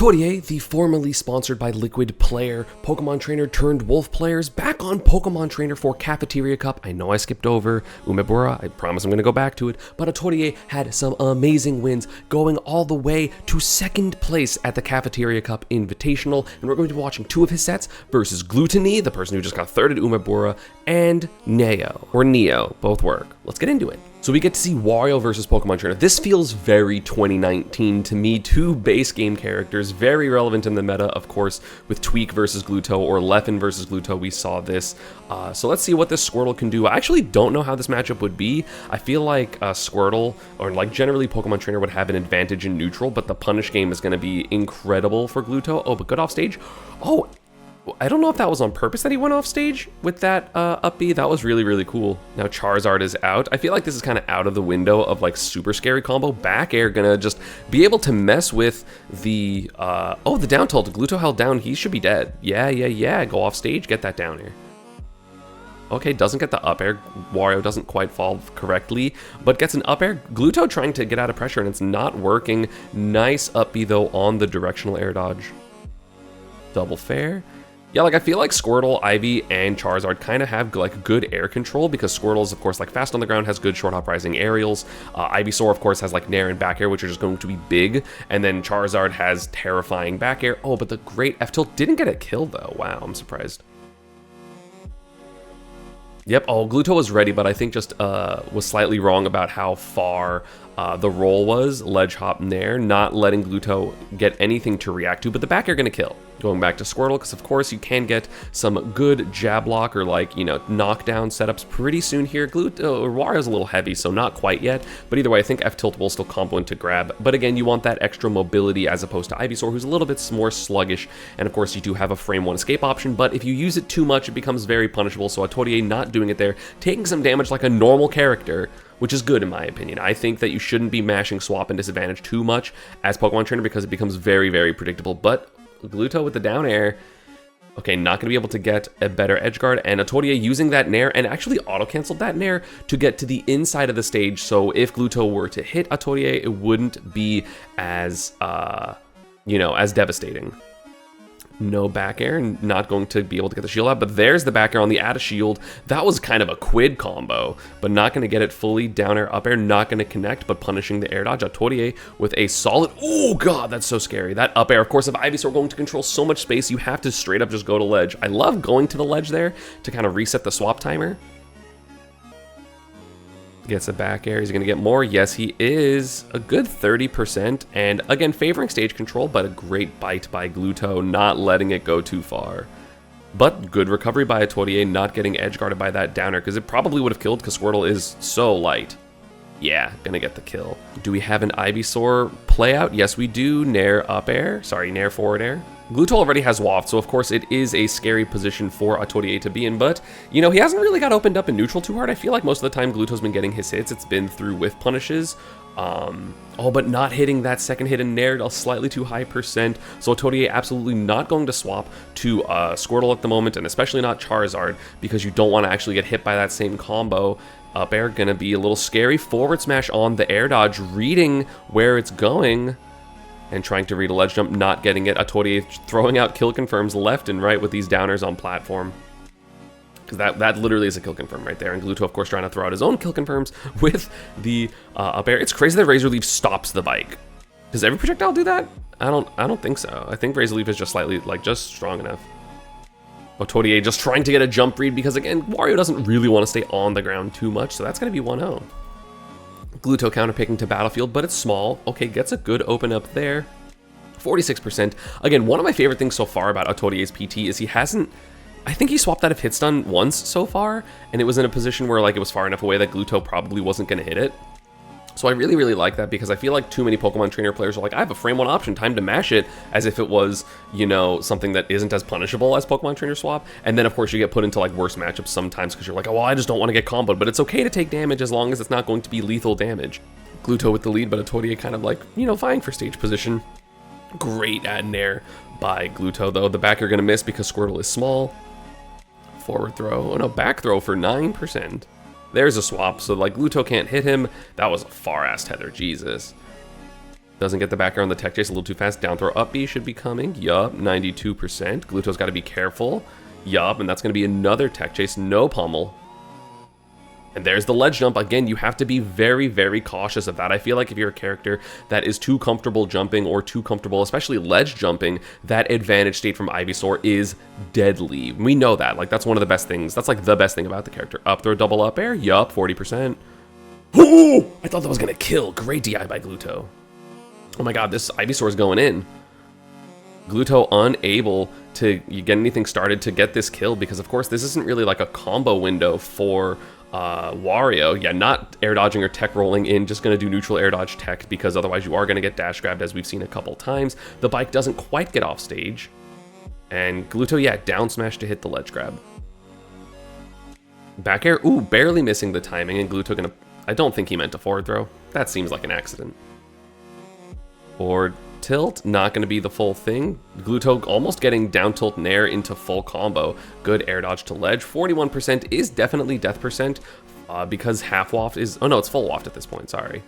Atelier, the formerly sponsored by Liquid player, Pokemon trainer turned wolf players, back on Pokemon trainer for Cafeteria Cup. I know I skipped over Umebura, I promise I'm going to go back to it, but Atelier had some amazing wins, going all the way to second place at the Cafeteria Cup Invitational, and we're going to be watching two of his sets versus Glutonny, the person who just got third at Umebura, and Neo, both work. Let's get into it. So we get to see Wario versus Pokemon Trainer. This feels very 2019 to me. Two base game characters, very relevant in the meta, of course, with Tweak versus Gluto or Leffen versus Gluto. We saw this. So let's see what this Squirtle can do. I actually don't know how this matchup would be. I feel like Squirtle, or like generally Pokemon Trainer, would have an advantage in neutral, but the punish game is going to be incredible for Gluto. Oh, but good off stage. Oh, I don't know if that was on purpose that he went off stage with that up B. That was really, really cool. Now Charizard is out. I feel like this is kind of out of the window of like super scary combo. Back air gonna just be able to mess with the, oh, the down tilt. Gluto held down. He should be dead. Yeah. Go off stage. Get that down air. Okay, doesn't get the up air. Wario doesn't quite fall correctly, but gets an up air. Gluto trying to get out of pressure and it's not working. Nice up B though on the directional air dodge. Double fair. Yeah, like I feel like Squirtle, Ivy, and Charizard kind of have like good air control because Squirtle is of course like fast on the ground, has good short hop rising aerials. Ivysaur of course has like Nair and back air, which are just going to be big. And then Charizard has terrifying back air. Oh, but the great F tilt didn't get a kill though. Wow, I'm surprised. Yep, oh, Gluto was ready, but I think just was slightly wrong about how far the roll was. Ledge hop Nair, not letting Gluto get anything to react to, but the back air gonna kill. Going back to Squirtle, because of course you can get some good jab lock or like, you know, knockdown setups pretty soon here. Wario's a little heavy, so not quite yet, but either way, I think F-Tilt will still combo into grab. But again, you want that extra mobility as opposed to Ivysaur, who's a little bit more sluggish, and of course you do have a frame 1 escape option, but if you use it too much, it becomes very punishable, so Atelier not doing it there, taking some damage like a normal character, which is good in my opinion. I think that you shouldn't be mashing swap and disadvantage too much as Pokemon Trainer because it becomes very, very predictable, but Gluto with the down air, okay, not going to be able to get a better edge guard, and Atelier using that Nair and actually auto-canceled that Nair to get to the inside of the stage, so if Gluto were to hit Atelier, it wouldn't be as, you know, as devastating. No back air, not going to be able to get the shield out, but there's the back air on the add a shield. That was kind of a quid combo, but not going to get it fully. Down air, up air, not going to connect, but punishing the air dodge. Atelier with a solid, oh god, that's so scary. That up air, of course, if Ivysaur going to control so much space, you have to straight up just go to ledge. I love going to the ledge there to kind of reset the swap timer. Gets a back air. He's going to get more. Yes, he is. A good 30%. And again, favoring stage control, but a great bite by Gluto, not letting it go too far. But good recovery by Atelier, not getting edge guarded by that downer, because it probably would have killed because Squirtle is so light. Yeah, gonna get the kill. Do we have an Ivysaur play out? Yes, we do. Nair up air. Sorry, Nair forward air. Gluto already has Waft, so of course it is a scary position for Atelier to be in, but, you know, he hasn't really got opened up in neutral too hard. I feel like most of the time Gluto's been getting his hits. It's been through whiff punishes. Oh, but not hitting that second hit in Nair, a slightly too high percent, so Atelier absolutely not going to swap to Squirtle at the moment, and especially not Charizard, because you don't want to actually get hit by that same combo. Up air gonna be a little scary. Forward smash on the air dodge, reading where it's going and trying to read a ledge jump, not getting it. Atelier throwing out kill confirms left and right with these downers on platform. Because that literally is a kill confirm right there. And Gluto, of course, trying to throw out his own kill confirms with the up air. It's crazy that Razor Leaf stops the bike. Does every projectile do that? I don't think so. I think Razor Leaf is just slightly, like, just strong enough. Atelier just trying to get a jump read because, again, Wario doesn't really want to stay on the ground too much, so that's going to be 1-0. Gluto counterpicking to Battlefield, but it's small. Okay, gets a good open up there. 46%. Again, one of my favorite things so far about Atelier's PT is he hasn't... I think he swapped out of hit stun once so far, and it was in a position where like it was far enough away that Gluto probably wasn't going to hit it. So I really, really like that because I feel like too many Pokemon Trainer players are like, I have a frame 1 option, time to mash it, as if it was, you know, something that isn't as punishable as Pokemon Trainer swap. And then, of course, you get put into, like, worse matchups sometimes because you're like, oh, well, I just don't want to get comboed. But it's okay to take damage as long as it's not going to be lethal damage. Gluto with the lead, but Atelier kind of, like, you know, vying for stage position. Great at Nair by Gluto, though. The back you're going to miss because Squirtle is small. Forward throw. Oh, no, back throw for 9%. There's a swap, so like Gluto can't hit him. That was a far-ass tether, Jesus. Doesn't get the back air on the tech chase, a little too fast. Down throw up B should be coming. Yup, 92%. Gluto's got to be careful. Yup, and that's going to be another tech chase. No pummel. And there's the ledge jump. Again, you have to be very, very cautious of that. I feel like if you're a character that is too comfortable jumping or too comfortable, especially ledge jumping, that advantage state from Ivysaur is deadly. We know that. Like, that's one of the best things. That's like the best thing about the character. Up throw, double up air. Yup, 40%. Ooh! I thought that was going to kill. Great DI by Gluto. Oh my god, this Ivysaur is going in. Gluto unable to get anything started to get this kill because, of course, this isn't really like a combo window for Wario. Yeah, not air dodging or tech rolling in, just going to do neutral air dodge tech because otherwise you are going to get dash grabbed, as we've seen a couple times. The bike doesn't quite get off stage. And Gluto, yeah, down smash to hit the ledge grab. Back air, ooh, barely missing the timing, and Gluto gonna... I don't think he meant to forward throw. That seems like an accident. Forward tilt, not going to be the full thing. Gluto almost getting down tilt nair into full combo. Good air dodge to ledge. 41% is definitely death percent because half waft is... Oh no, it's full waft at this point, sorry.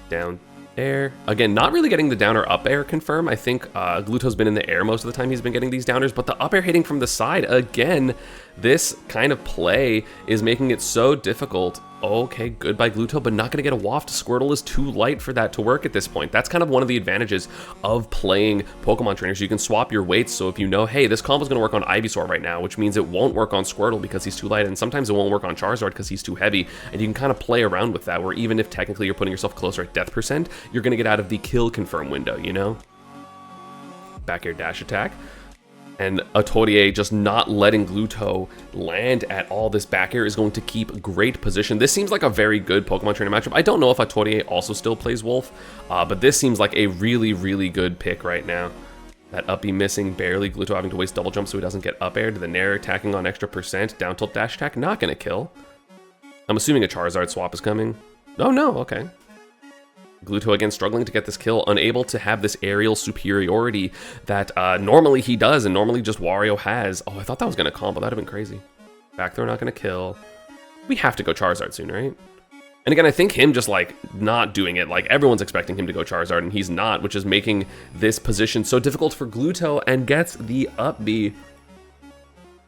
Down air. Again, not really getting the down or up air confirm. I think Gluto's been in the air most of the time he's been getting these downers, but the up air hitting from the side, again, this kind of play is making it so difficult. Okay, good by Gluto, but not going to get a waft. Squirtle is too light for that to work at this point. That's kind of one of the advantages of playing Pokemon trainers. You can swap your weights, so if you know, hey, this combo's going to work on Ivysaur right now, which means it won't work on Squirtle because he's too light, and sometimes it won't work on Charizard because he's too heavy, and you can kind of play around with that, where even if technically you're putting yourself closer at death percent, you're going to get out of the kill confirm window, you know? Back air dash attack. And Atelier just not letting Gluto land at all. This back air is going to keep great position. This seems like a very good Pokemon trainer matchup. I don't know if Atelier also still plays Wolf, but this seems like a really, really good pick right now. That up B missing, barely. Gluto having to waste double jump so he doesn't get up aired. The Nair attacking on extra percent. Down tilt dash attack, not going to kill. I'm assuming a Charizard swap is coming. Oh no, okay. Gluto again struggling to get this kill, unable to have this aerial superiority that normally he does and normally just Wario has. Oh, I thought that was going to combo. That would have been crazy. Back throw not going to kill. We have to go Charizard soon, right? And again, I think him just like not doing it, like everyone's expecting him to go Charizard and he's not, which is making this position so difficult for Gluto, and gets the up B.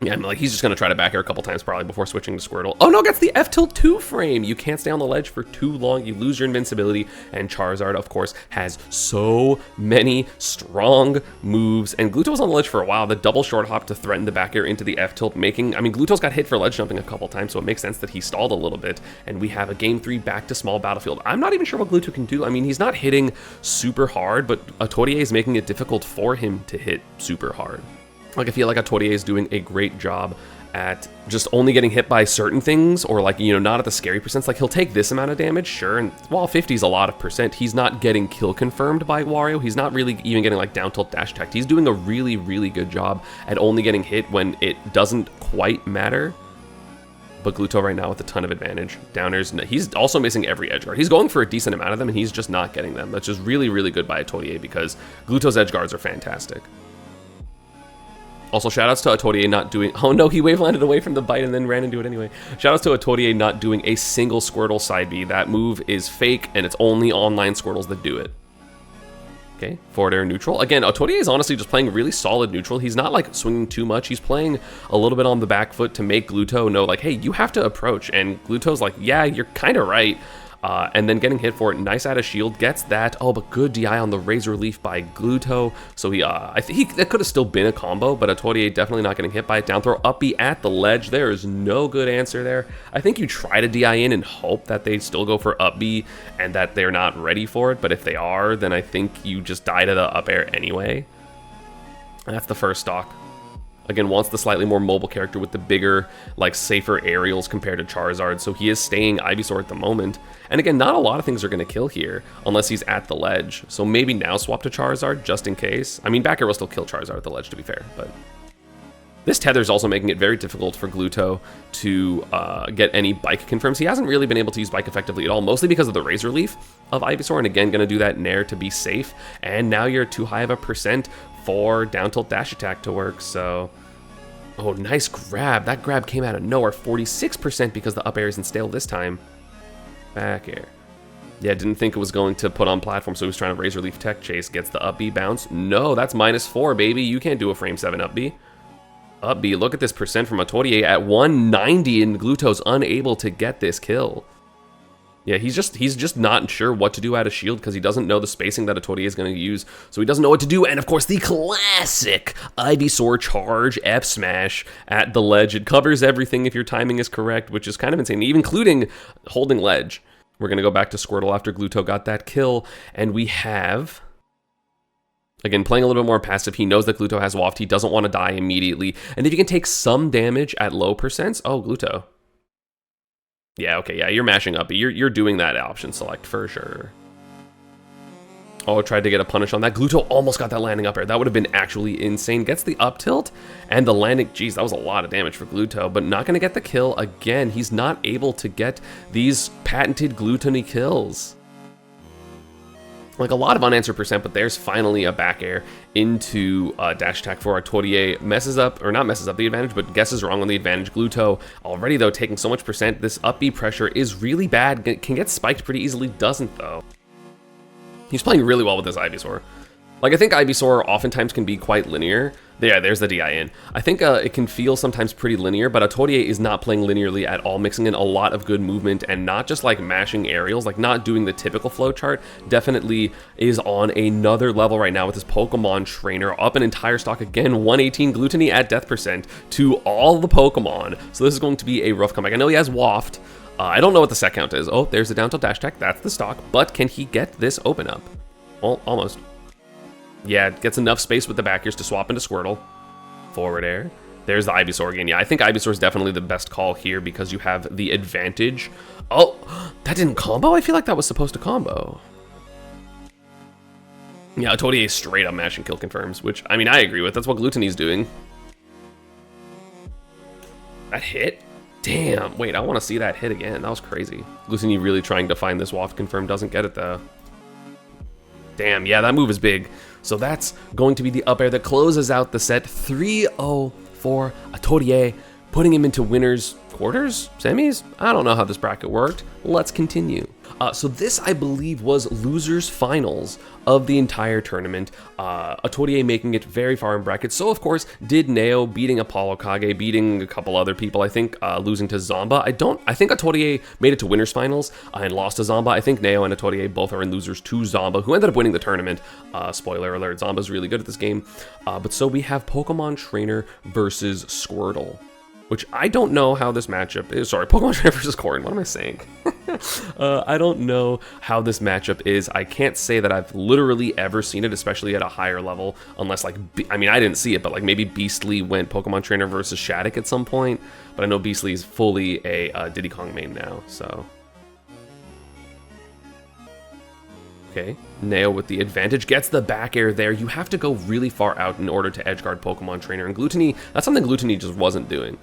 Yeah, I'm like, he's just going to try to back air a couple times probably before switching to Squirtle. Oh no, gets the F-tilt-2 frame. You can't stay on the ledge for too long. You lose your invincibility. And Charizard, of course, has so many strong moves. And Gluto was on the ledge for a while. The double short hop to threaten the back air into the F-tilt, making... I mean, Gluto's got hit for ledge jumping a couple times, so it makes sense that he stalled a little bit. And we have a Game 3 back to small battlefield. I'm not even sure what Gluto can do. I mean, he's not hitting super hard, but Atelier is making it difficult for him to hit super hard. Like, I feel like Atelier is doing a great job at just only getting hit by certain things, or like, you know, not at the scary percents. Like, he'll take this amount of damage, sure, and while 50 is a lot of percent, he's not getting kill confirmed by Wario. He's not really even getting like down tilt dash attacked. He's doing a really, really good job at only getting hit when it doesn't quite matter. But Gluto right now with a ton of advantage. Downers, he's also missing every edge guard. He's going for a decent amount of them, and he's just not getting them. That's just really, really good by Atelier because Gluto's edge guards are fantastic. Also, shoutouts to Atelier not doing... Oh no, he wave landed away from the bite and then ran into it anyway. Shoutouts to Atelier not doing a single Squirtle side B. That move is fake, and it's only online Squirtles that do it. Okay, forward air neutral. Again, Atelier is honestly just playing really solid neutral. He's not like swinging too much. He's playing a little bit on the back foot to make Gluto know like, hey, you have to approach. And Gluto's like, yeah, you're kind of right. And then getting hit for it, nice out of shield, gets that. Oh, but good DI on the Razor Leaf by Gluto. So I think that could have still been a combo, but Atelier definitely not getting hit by it. Down throw, up B at the ledge. There is no good answer there. I think you try to DI in and hope that they still go for up B and that they're not ready for it. But if they are, then I think you just die to the up air anyway. And that's the first stock. Again, wants the slightly more mobile character with the bigger, like, safer aerials compared to Charizard, so he is staying Ivysaur at the moment. And again, not a lot of things are going to kill here, unless he's at the ledge. So maybe now swap to Charizard, just in case. I mean, back air will still kill Charizard at the ledge, to be fair, but... This tether is also making it very difficult for Gluto to get any bike confirms. He hasn't really been able to use bike effectively at all, mostly because of the Razor Leaf of Ivysaur, and again, going to do that Nair to be safe. And now you're too high of a percent for down tilt dash attack to work, so... Oh, nice grab. That grab came out of nowhere. 46% because the up air isn't stale this time. Back air. Yeah, didn't think it was going to put on platform, so he was trying to Razor Leaf Tech Chase. Gets the up B bounce. No, that's -4, baby. You can't do a frame 7 up B. Up B, look at this percent from Atelier at 190, and Gluto's unable to get this kill. Yeah, he's just not sure what to do out of shield because he doesn't know the spacing that Atelier is going to use, so he doesn't know what to do. And of course, the classic Ivysaur charge F smash at the ledge. It covers everything if your timing is correct, which is kind of insane, even including holding ledge. We're going to go back to Squirtle after Gluto got that kill, and we have... Again, playing a little bit more passive, he knows that Gluto has Waft, he doesn't want to die immediately, and if you can take some damage at low percents... Oh, Gluto. Yeah, okay, yeah, you're mashing up. You're doing that option select for sure. Oh, tried to get a punish on that. Gluto almost got that landing up air. That would have been actually insane. Gets the up tilt and the landing. Geez, that was a lot of damage for Gluto, but not going to get the kill again. He's not able to get these patented Glutonny kills. Like a lot of unanswered percent, but there's finally a back air into dash attack for Atelier. Messes up, or not messes up the advantage, but guesses wrong on the advantage. Gluto already, though, taking so much percent. This up B pressure is really bad. Can get spiked pretty easily, doesn't, though. He's playing really well with this Ivysaur. Like, I think Ivysaur oftentimes can be quite linear. Yeah, there's the DI in. I think it can feel sometimes pretty linear, but Atelier is not playing linearly at all, mixing in a lot of good movement and not just like mashing aerials, like not doing the typical flowchart. Definitely is on another level right now with his Pokemon trainer up an entire stock again, 118 Glutonny at death percent to all the Pokemon. So this is going to be a rough comeback. I know he has Waft. I don't know what the set count is. Oh, there's the down tilt dash attack. That's the stock, but can he get this open up? Well, almost. Yeah, gets enough space with the back ears to swap into Squirtle. Forward air. There's the Ivysaur again. Yeah, I think Ivysaur is definitely the best call here because you have the advantage. Oh, that didn't combo? I feel like that was supposed to combo. Yeah, Atelier straight up mash and kill confirms, which, I mean, I agree with. That's what Glutonny's doing. That hit? Damn. Wait, I want to see that hit again. That was crazy. Glutonny really trying to find this Waft confirm. Doesn't get it, though. Damn, yeah, that move is big. So that's going to be the up air that closes out the set. 3-0 for Atelier, putting him into winners, quarters, semis? I don't know how this bracket worked. Let's continue. So this, I believe, was losers finals of the entire tournament. Atelier making it very far in brackets. So, of course, did Neo, beating Apollo Kage, beating a couple other people. I think losing to Zomba. I think Atelier made it to winners finals and lost to Zomba. I think Neo and Atelier both are in losers to Zomba, who ended up winning the tournament. Spoiler alert, Zomba's really good at this game. But so we have Pokemon Trainer versus Squirtle, which I don't know how this matchup is. Sorry, Pokemon Trainer versus Corrin. What am I saying? I don't know how this matchup is. I can't say that I've literally ever seen it, especially at a higher level, unless like, I mean, I didn't see it, but like maybe Beastly went Pokemon Trainer versus Shattuck at some point, but I know Beastly is fully a Diddy Kong main now, so. Okay, Neo with the advantage, gets the back air there. You have to go really far out in order to edgeguard Pokemon Trainer, and Glutonny, that's something Glutonny just wasn't doing.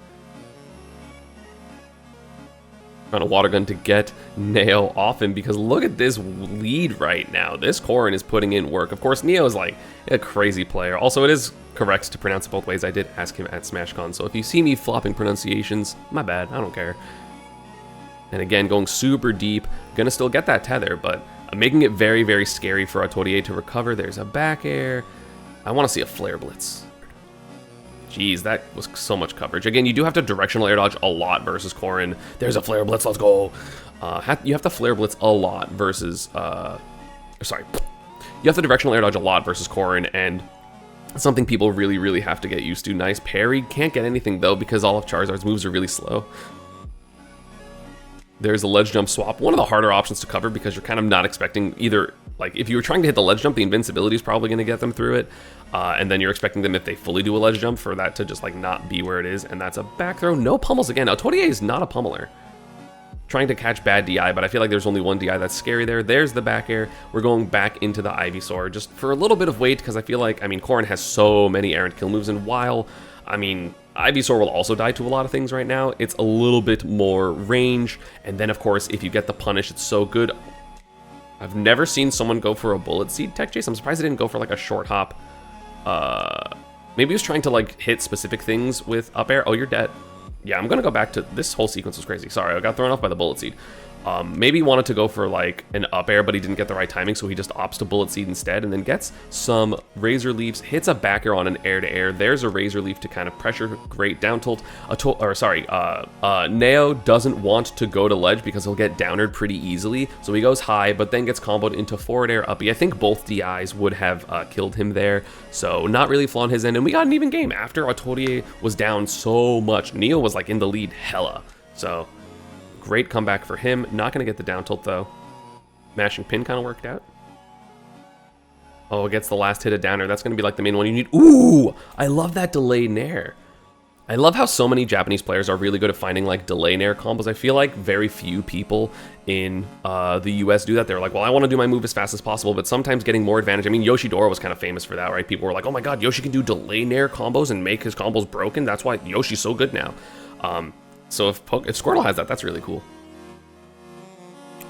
On a water gun to get Neo off him, because look at this lead right now. This Corrin is putting in work. Of course, Neo is like a crazy player. Also, it is correct to pronounce it both ways. I did ask him at SmashCon, so if you see me flopping pronunciations, my bad, I don't care. And again, going super deep, gonna still get that tether, but making it very, very scary for Atelier to recover. There's a back air. I want to see a Flare Blitz. Jeez, that was so much coverage. Again, you do have to directional air dodge a lot versus Corrin. There's a Flare Blitz, let's go. You have to Flare Blitz a lot versus, sorry. You have to directional air dodge a lot versus Corrin, and something people really, really have to get used to. Nice parry. Can't get anything, though, because all of Charizard's moves are really slow. There's a ledge jump swap. One of the harder options to cover because you're kind of not expecting either, like if you were trying to hit the ledge jump, the invincibility is probably going to get them through it. And then you're expecting them, if they fully do a ledge jump, for that to just like not be where it is. And that's a back throw. No pummels again. Now, Atelier is not a pummeler. Trying to catch bad DI, but I feel like there's only one DI that's scary there. There's the back air. We're going back into the Ivysaur just for a little bit of weight because I feel like, I mean, Corrin has so many errant kill moves, and while, I mean, Ivysaur will also die to a lot of things right now, it's a little bit more range, and then of course if you get the punish, it's so good. I've never seen someone go for a Bullet Seed Tech Chase. I'm surprised I didn't go for like a short hop. Maybe he was trying to like hit specific things with up air. Oh, you're dead. Yeah, I'm gonna go back to this whole sequence was crazy. Sorry, I got thrown off by the Bullet Seed. Maybe wanted to go for like an up air, but he didn't get the right timing, so he just opts to bullet seed instead, and then gets some razor leaves, hits a back air on an air to air. There's a razor leaf to kind of pressure. Great down tilt. Neo doesn't want to go to ledge because he'll get downered pretty easily, so he goes high, but then gets comboed into forward air uppy. I think both DIs would have killed him there, so not really flaw on his end, and we got an even game after Atelier was down so much. Neo was like in the lead hella, so great comeback for him. Not going to get the down tilt, though. Mashing pin kind of worked out. Oh, it gets the last hit of downer. That's going to be like the main one you need. Ooh, I love that delay nair. I love how so many Japanese players are really good at finding like delay nair combos. I feel like very few people in the US do that. They're like, well, I want to do my move as fast as possible, but sometimes getting more advantage. I mean, Yoshidora was kind of famous for that, right? People were like, oh my god, Yoshi can do delay nair combos and make his combos broken. That's why Yoshi's so good now. So if Squirtle has that, that's really cool.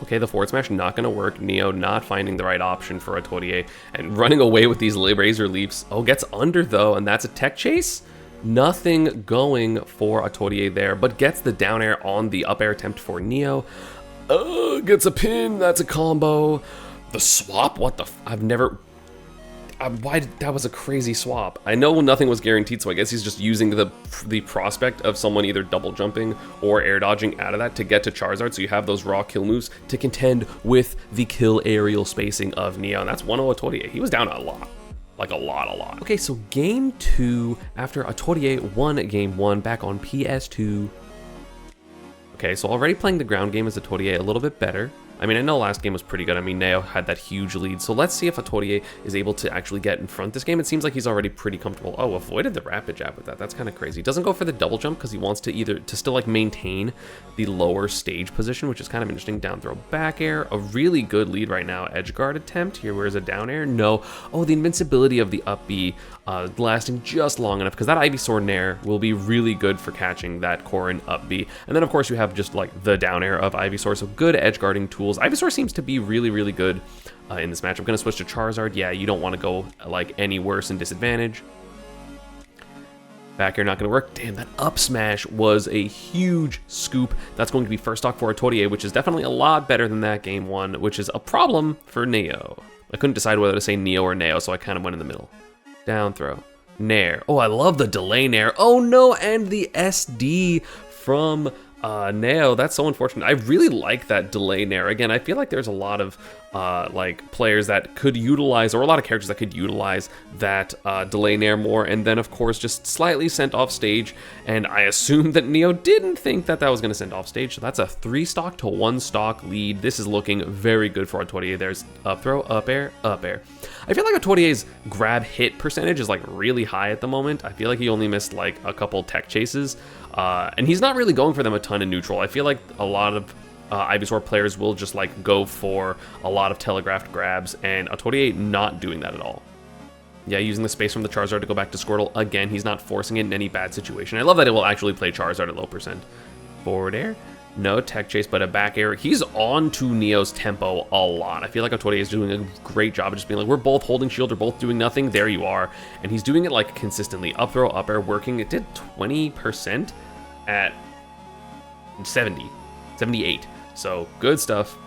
Okay, the forward smash not going to work. Neo not finding the right option for Atelier and running away with these razor leaps. Oh, gets under though, and that's a tech chase. Nothing going for Atelier there, but gets the down air on the up air attempt for Neo. Gets a pin. That's a combo. The swap? What the? I've never. That was a crazy swap. I know nothing was guaranteed, so I guess he's just using the prospect of someone either double jumping or air dodging out of that to get to Charizard, so you have those raw kill moves to contend with the kill aerial spacing of Neo, and that's 1-0 Atelier. He was down a lot. Like a lot. Okay, so game 2 after Atelier won game 1 back on PS2. Okay, so already playing the ground game as Atelier a little bit better. I mean, I know last game was pretty good. I mean, Neo had that huge lead. So let's see if Atelier is able to actually get in front this game. It seems like he's already pretty comfortable. Oh, avoided the rapid jab with that. That's kind of crazy. Doesn't go for the double jump because he wants to still like maintain the lower stage position, which is kind of interesting. Down throw back air. A really good lead right now. Edge guard attempt. Here, where's a down air? No. Oh, the invincibility of the up B lasting just long enough because that Ivysaur Nair will be really good for catching that Corrin up B. And then, of course, you have just like the down air of Ivysaur. So good edge guarding tools. Ivysaur seems to be really good in this match. I'm going to switch to Charizard. Yeah, you don't want to go like any worse in disadvantage. Back air not going to work. Damn, that up smash was a huge scoop. That's going to be first stock for Atelier, which is definitely a lot better than that game 1, which is a problem for Neo. I couldn't decide whether to say Neo or Neo, so I kind of went in the middle. Down throw. Nair. Oh, I love the delay Nair. Oh no, and the SD from Neo. That's so unfortunate. I really like that delay Nair. Again, I feel like there's a lot of like players that could utilize, or a lot of characters that could utilize that delay Nair more, and then of course just slightly sent off stage, and I assume that Neo didn't think that that was going to send off stage, so that's a 3 stock to 1 stock lead. This is looking very good for Atelier. There's up throw, up air, up air. I feel like Atelier's grab hit percentage is like really high at the moment. I feel like he only missed like a couple tech chases, and he's not really going for them a ton in neutral. I feel like a lot of Ivysaur players will just like go for a lot of telegraphed grabs, and Atelier not doing that at all. Yeah, using the space from the Charizard to go back to Squirtle. Again, he's not forcing it in any bad situation. I love that it will actually play Charizard at low percent. Forward air. No tech chase, but a back air. He's on to Neo's tempo a lot. I feel like Atelier is doing a great job of just being like, we're both holding shield, we're both doing nothing. There you are. And he's doing it like consistently. Up throw, up air, working. It did 20% at 78. So good stuff.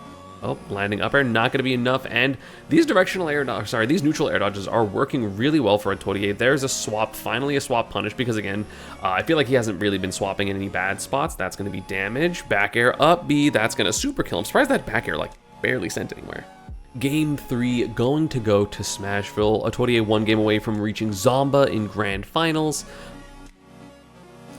Oh, landing up air, not going to be enough, and these neutral air dodges are working really well for Atelier. There's a swap, finally a swap punish, because again, I feel like he hasn't really been swapping in any bad spots. That's going to be damage. Back air, up B, that's going to super kill. I'm surprised that back air like barely sent anywhere. Game 3 going to go to Smashville. Atelier 1 game away from reaching Zomba in Grand Finals.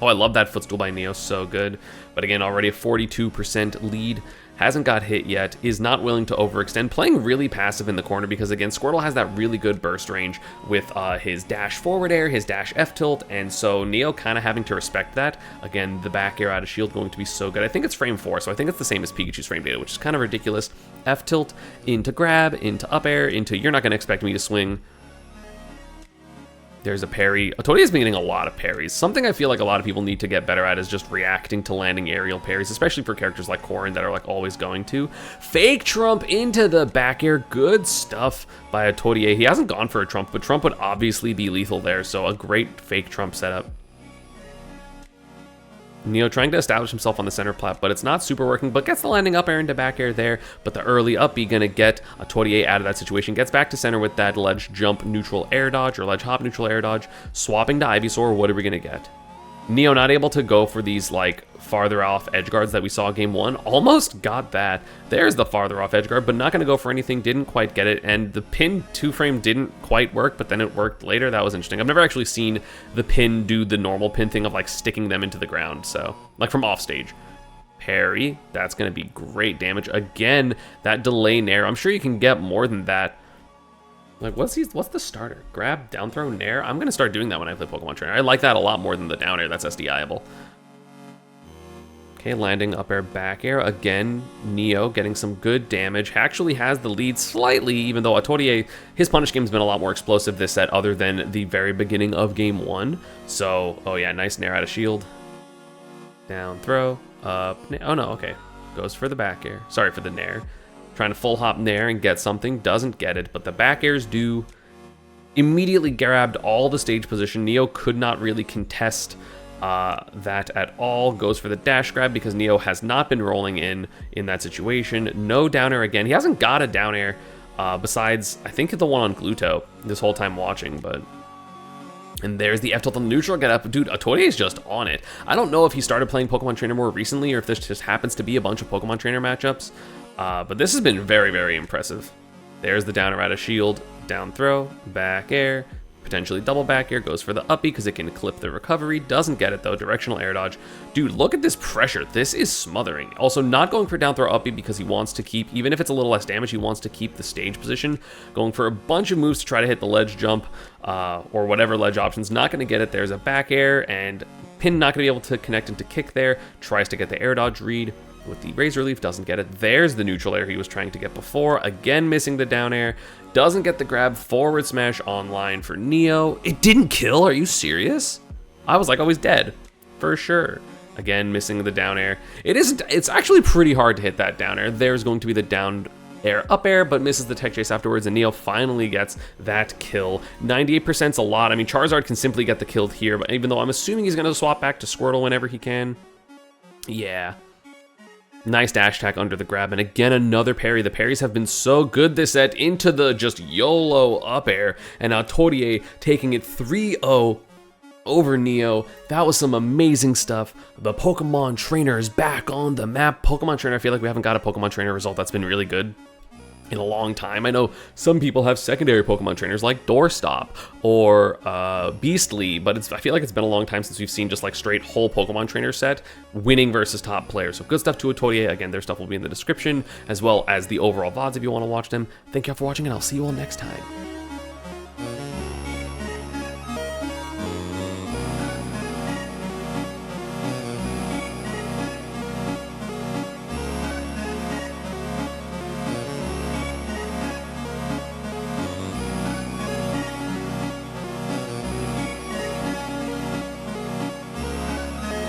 Oh, I love that footstool by Neo, so good. But again, already a 42% lead. Hasn't got hit yet, is not willing to overextend, playing really passive in the corner because, again, Squirtle has that really good burst range with his dash forward air, his dash F tilt, and so Neo kind of having to respect that. Again, the back air out of shield going to be so good. I think it's frame 4, so I think it's the same as Pikachu's frame data, which is kind of ridiculous. F tilt into grab, into up air, into you're not going to expect me to swing. There's a parry. Atelier been getting a lot of parries. Something I feel like a lot of people need to get better at is just reacting to landing aerial parries, especially for characters like Corrin that are like always going to. Fake Trump into the back air. Good stuff by Atelier. He hasn't gone for a Trump, but Trump would obviously be lethal there, so a great fake Trump setup. Neo trying to establish himself on the center plat, but it's not super working, but gets the landing up air into back air there, but the early up B gonna get Atelier out of that situation, gets back to center with that ledge jump neutral air dodge, or ledge hop neutral air dodge, swapping to Ivysaur. What are we gonna get? Neo not able to go for these like farther off edge guards that we saw game 1. Almost got that. There's the farther off edge guard, but not going to go for anything. Didn't quite get it. And the pin 2-frame didn't quite work, but then it worked later. That was interesting. I've never actually seen the pin do the normal pin thing of like sticking them into the ground. So like from off stage. Parry. That's going to be great damage. Again, that delay nair. I'm sure you can get more than that. Like, what's the starter? Grab, down throw, nair? I'm going to start doing that when I play Pokemon Trainer. I like that a lot more than the down air. That's SDI-able. Okay, landing up air, back air. Again, Neo getting some good damage. Actually has the lead slightly, even though Atelier, his punish game's been a lot more explosive this set other than the very beginning of game 1. So, oh yeah, nice nair out of shield. Down throw, up, oh no, okay. Goes for the back air. Sorry for the nair. Trying to full hop nair and get something, doesn't get it, but the back airs do. Immediately grabbed all the stage position. Neo could not really contest that at all. Goes for the dash grab because Neo has not been rolling in that situation. No down air again. He hasn't got a down air besides, I think, the one on Gluto this whole time watching, but... And there's the F tilt on the neutral get up. Dude, Atelier is just on it. I don't know if he started playing Pokemon Trainer more recently or if this just happens to be a bunch of Pokemon Trainer matchups. But this has been very, very impressive. There's the down air out of shield, down throw, back air, potentially double back air, goes for the uppy because it can clip the recovery, doesn't get it though, directional air dodge. Dude, look at this pressure, this is smothering. Also not going for down throw uppy because he wants to keep, even if it's a little less damage, he wants to keep the stage position. Going for a bunch of moves to try to hit the ledge jump or whatever ledge options, not going to get it. There's a back air and Pin not going to be able to connect into kick there, tries to get the air dodge read. With the Razor Leaf, doesn't get it. There's the neutral air he was trying to get before. Again, missing the down air. Doesn't get the grab. Forward smash online for Neo. It didn't kill? Are you serious? I was like, oh, he's dead. For sure. Again, missing the down air. It's actually pretty hard to hit that down air. There's going to be the down air up air, but misses the tech chase afterwards, and Neo finally gets that kill. 98% is a lot. I mean, Charizard can simply get the kill here, but even though I'm assuming he's going to swap back to Squirtle whenever he can. Yeah. Nice dash attack under the grab, and again, another parry. The parries have been so good this set into the just YOLO up air, and now Atelier taking it 3-0 over Neo. That was some amazing stuff. The Pokemon Trainer is back on the map. Pokemon Trainer, I feel like we haven't got a Pokemon Trainer result that's been really good in a long time. I know some people have secondary Pokemon Trainers like Doorstop or Beastly, but I feel like it's been a long time since we've seen just like straight whole Pokemon Trainer set winning versus top players. So good stuff to Atelier. Again, their stuff will be in the description, as well as the overall VODs if you want to watch them. Thank you all for watching, and I'll see you all next time.